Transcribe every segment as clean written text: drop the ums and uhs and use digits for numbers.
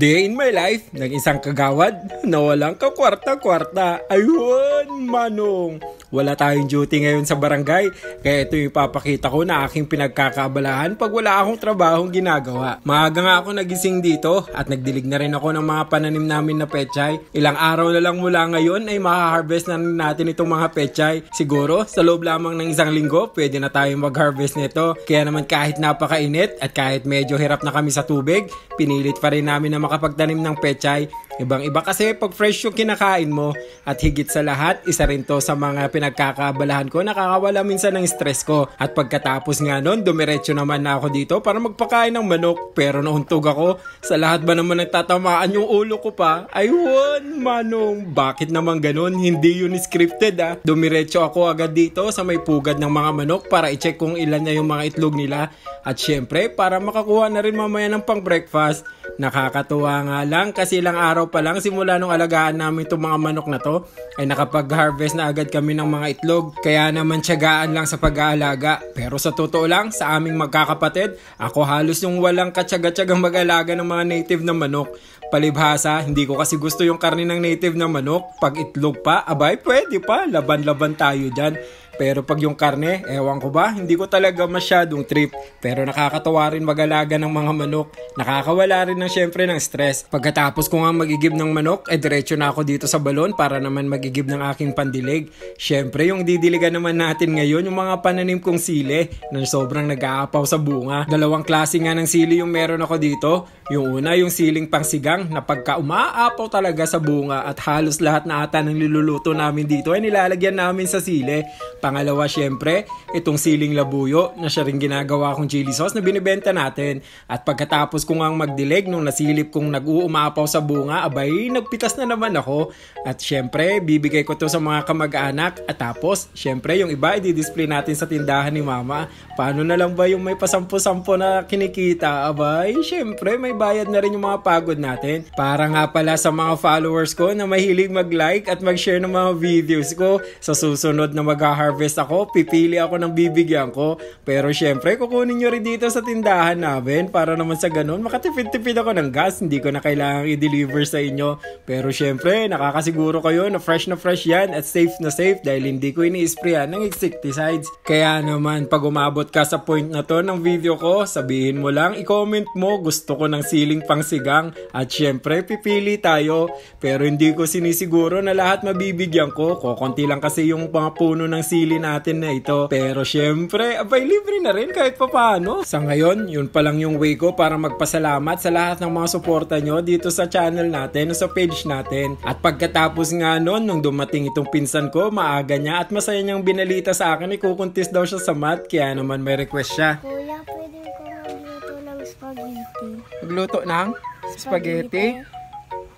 Day in my life ng isang kagawad na walang kakwarta-kwarta. Ayun, manong. Wala tayong duty ngayon sa barangay, kaya ito yung ipapakita ko na aking pinagkakaabalahan pag wala akong trabahong ginagawa. Maaga nga ako nagising dito at nagdilig na rin ako ng mga pananim namin na pechay. Ilang araw na lang mula ngayon ay maha-harvest na natin itong mga pechay. Siguro sa loob lamang ng isang linggo pwede na tayong mag-harvest nito. Kaya naman kahit napakainit at kahit medyo hirap na kami sa tubig, pinilit pa rin namin na makapagtanim ng pechay. Ibang-iba kasi pag fresh yung kinakain mo, at higit sa lahat, isa rin to sa mga pinagkakaabalahan ko, nakakawala minsan ng stress ko. At pagkatapos nga nun, dumiretso naman na ako dito para magpakain ng manok. Pero nauntog ako, sa lahat ba naman nagtatamaan yung ulo ko pa? Ayun, manong, bakit naman ganun? Hindi yun scripted ah. Dumiretso ako agad dito sa may pugad ng mga manok para i-check kung ilan na yung mga itlog nila. At syempre, para makakuha na rin mamaya ng pang breakfast. Nakakatuwa nga lang kasi ilang araw pa lang simula nung alagaan namin itong mga manok na to ay nakapag-harvest na agad kami ng mga itlog. Kaya naman tiyagaan lang sa pag-aalaga. Pero sa totoo lang, sa aming magkakapatid, ako halos yung walang katsaga-tsagang mag-alaga ng mga native na manok. Palibhasa, hindi ko kasi gusto yung karne ng native na manok. Pag itlog pa, abay pwede pa, laban-laban tayo dyan. Pero pag yung karne, ewan ko ba, hindi ko talaga masyadong trip. Pero nakakatawa rin mag-alaga ng mga manok. Nakakawala rin ng syempre ng stress. Pagkatapos ko nga magigib ng manok, ay diretso na ako dito sa balon para naman magigib ng aking pandilig. Syempre yung didiligan naman natin ngayon, yung mga pananim kong sili na sobrang nag-aapaw sa bunga. Dalawang klase nga ng sili yung meron ako dito. Yung una, yung siling pangsigang na pagka umaapaw talaga sa bunga at halos lahat na ata ng niluluto namin dito ay nilalagyan namin sa sili. Pangalawa, syempre, itong siling labuyo na siya rin ginagawa kong chili sauce na binibenta natin. At pagkatapos ko ngang magdilig nung nasilip kong nag-uumapaw sa bunga, abay, nagpitas na naman ako. At syempre, bibigay ko to sa mga kamag-anak. At tapos, syempre, yung iba, i-display natin sa tindahan ni mama. Paano na lang ba yung may pasampo-sampo na kinikita? Abay, syempre, may bayad na rin yung mga pagod natin. Para nga pala sa mga followers ko na mahilig mag-like at mag-share ng mga videos ko, sa susunod na mag-harvest ako, pipili ako ng bibigyan ko. Pero syempre, kukunin nyo rin dito sa tindahan namin para naman sa ganun, makatipid-tipid ako ng gas. Hindi ko na kailangang i-deliver sa inyo. Pero syempre, nakakasiguro kayo na fresh yan at safe na safe dahil hindi ko ini-sprayan ng insecticides. Kaya naman, pag umabot ka sa point na to ng video ko, sabihin mo lang, i-comment mo, gusto ko ng siling pangsigang. At syempre, pipili tayo. Pero hindi ko sinisiguro na lahat mabibigyan ko. Kukunti lang kasi yung mga puno ng sili natin na ito. Pero syempre, abay libre na rin kahit papaano. Sa ngayon, yun pa lang yung way ko para magpasalamat sa lahat ng mga suporta nyo dito sa channel natin o sa page natin. At pagkatapos nga nun, nung dumating itong pinsan ko, maaga niya at masaya niyang binalita sa akin, ikukuntis daw siya sa math, kaya naman may request siya. Kuya, pwede ko magluto ng spaghetti. Magluto ng spaghetti?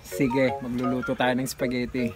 Sige, magluluto tayo ng spaghetti.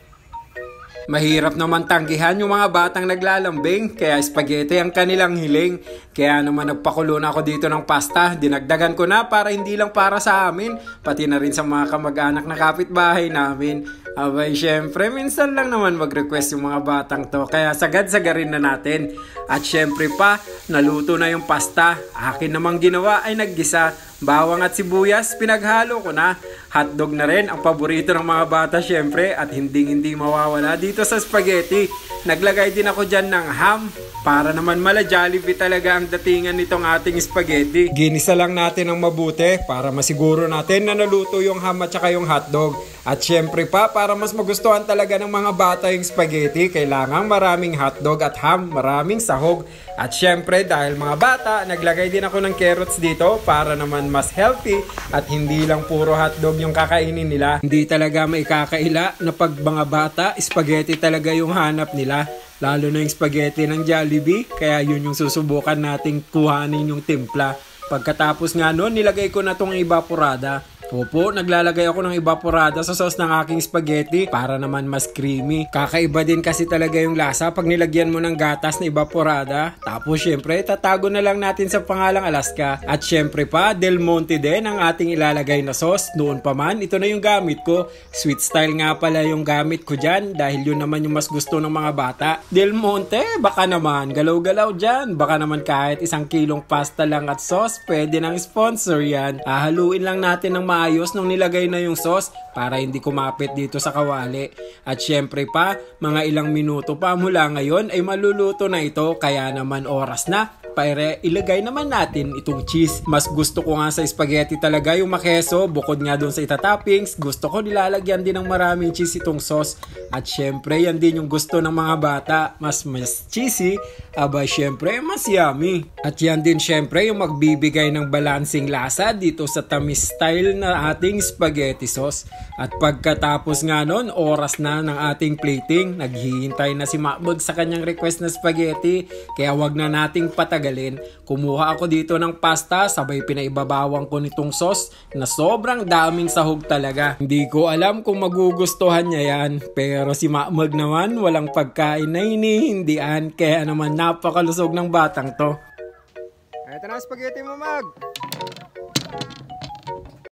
Mahirap naman tanggihan yung mga batang naglalambing, kaya spaghetti ang kanilang hiling. Kaya naman nagpakulo na ako dito ng pasta. Dinagdagan ko na para hindi lang para sa amin, pati na rin sa mga kamag-anak na kapitbahay namin. Abay, syempre, minsan lang naman mag-request yung mga batang to, kaya sagad-sagarin na natin. At syempre pa, naluto na yung pasta. Akin namang ginawa ay naggisa. Bawang at sibuyas, pinaghalo ko na. Hotdog na rin, ang paborito ng mga bata syempre, at hindi mawawala dito sa spaghetti. Naglagay din ako dyan ng ham, para naman mala Jollibee talaga ang datingan nitong ating spaghetti. Ginisa lang natin ng mabuti para masiguro natin na naluto yung ham at saka yung hotdog. At syempre pa, para mas magustuhan talaga ng mga bata yung spaghetti, kailangan maraming hotdog at ham, maraming sahog. At syempre, dahil mga bata, naglagay din ako ng carrots dito para naman mas healthy at hindi lang puro hotdog yung kakainin nila. Hindi talaga maikakaila na pag mga bata, spaghetti talaga yung hanap nila. Lalo na yung spaghetti ng Jollibee, kaya yun yung susubukan nating kuhanin yung timpla. Pagkatapos nga nun, nilagay ko na tong evaporada. Opo, naglalagay ako ng evaporada sa sauce ng aking spaghetti para naman mas creamy. Kakaiba din kasi talaga yung lasa pag nilagyan mo ng gatas na evaporada. Tapos syempre, tatago na lang natin sa pangalang Alaska. At syempre pa, Del Monte din ang ating ilalagay na sauce. Noon pa man, ito na yung gamit ko. Sweet style nga pala yung gamit ko dyan dahil yun naman yung mas gusto ng mga bata. Del Monte, baka naman, galaw-galaw dyan. Baka naman kahit 1 kilong pasta lang at sauce, pwede nang sponsor yan. Hahaluin lang natin ng maayos nung nilagay na yung sauce para hindi kumapit dito sa kawali. At syempre pa, mga ilang minuto pa mula ngayon ay maluluto na ito, kaya naman oras na para ilagay naman natin itong cheese. Mas gusto ko nga sa spaghetti talaga yung makeso, bukod nga doon sa itatoppings, gusto ko nilalagyan din ng maraming cheese itong sauce. At syempre, yan din yung gusto ng mga bata, mas cheesy, aba syempre mas yummy. At yan din syempre yung magbibigay ng balancing lasa dito sa tamis style na ating spaghetti sauce. At pagkatapos nga nun, oras na ng ating plating. Naghihintay na si Macbog sa kanyang request na spaghetti, kaya wag na nating patagalin. Kumuha ako dito ng pasta, sabay pinaibabawang ko nitong sauce na sobrang daming sahog talaga. Hindi ko alam kung magugustuhan niya yan, pero si Macbog naman walang pagkain na hinihindian, kaya naman napakalusog ng batang to. Ito na spaghetti mo, Mag!